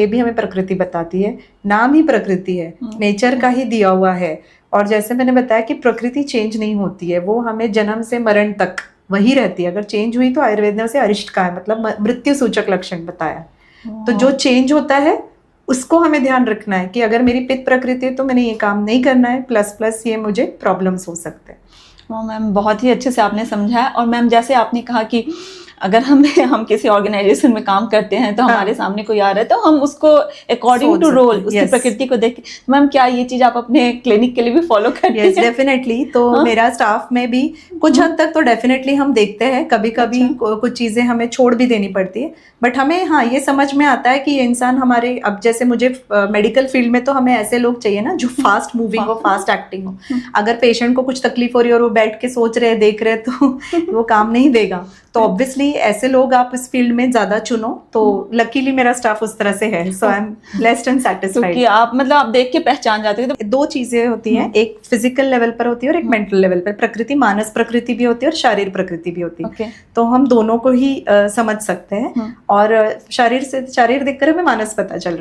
ये भी हमें प्रकृति बताती है, नाम ही प्रकृति है, नेचर का ही दिया हुआ है। और जैसे मैंने बताया कि प्रकृति चेंज नहीं होती है, वो हमें जन्म से मरण तक वही रहती है। अगर चेंज हुई तो आयुर्वेद ने उसे अरिष्ट कहा है, मतलब मृत्यु सूचक लक्षण बताया। तो जो चेंज होता है उसको हमें ध्यान रखना है कि अगर मेरी पित्त प्रकृति है तो मैंने ये काम नहीं करना है, प्लस ये मुझे प्रॉब्लम्स हो सकते हैं। मैम बहुत ही अच्छे से आपने समझाया। और मैम जैसे आपने कहा कि अगर हम किसी ऑर्गेनाइजेशन में काम करते हैं तो हमारे सामने कोई आ रहा है तो हम उसको अकॉर्डिंग टू रोल उसकी प्रकृति को देख, मैम क्या ये चीज आप अपने क्लिनिक के लिए भी फॉलो करते हैं? डेफिनेटली। तो मेरा स्टाफ में भी कुछ हद तक तो डेफिनेटली हम देखते हैं, कभी कभी कुछ चीजें हमें छोड़ भी देनी पड़ती है, बट हमें हाँ ये समझ में आता है कि ये इंसान हमारे, अब जैसे मुझे मेडिकल फील्ड में तो हमें ऐसे लोग चाहिए ना जो फास्ट मूविंग हो, फास्ट एक्टिंग हो। अगर पेशेंट को कुछ तकलीफ हो रही है और वो बैठ के सोच रहे हैं, देख रहे हैं, तो वो काम नहीं देगा। तो ऑब्वियसली ऐसे लोग आप इस फील्ड में ज्यादा चुनो। तो लकीली मेरा स्टाफ उस तरह से है, so I am blessed and satisfied. क्योंकि आप मतलब आप देख के पहचान जाते हैं। तो दो चीजें होती हैं, एक फिजिकल लेवल पर होती है और एक मेंटल लेवल पर। प्रकृति मानस प्रकृति भी होती है और शारीरिक प्रकृति भी होती है। तो हम दोनों को ही समझ सकते हैं, और शरीर देखकर हमें मानस पता चल रहा है।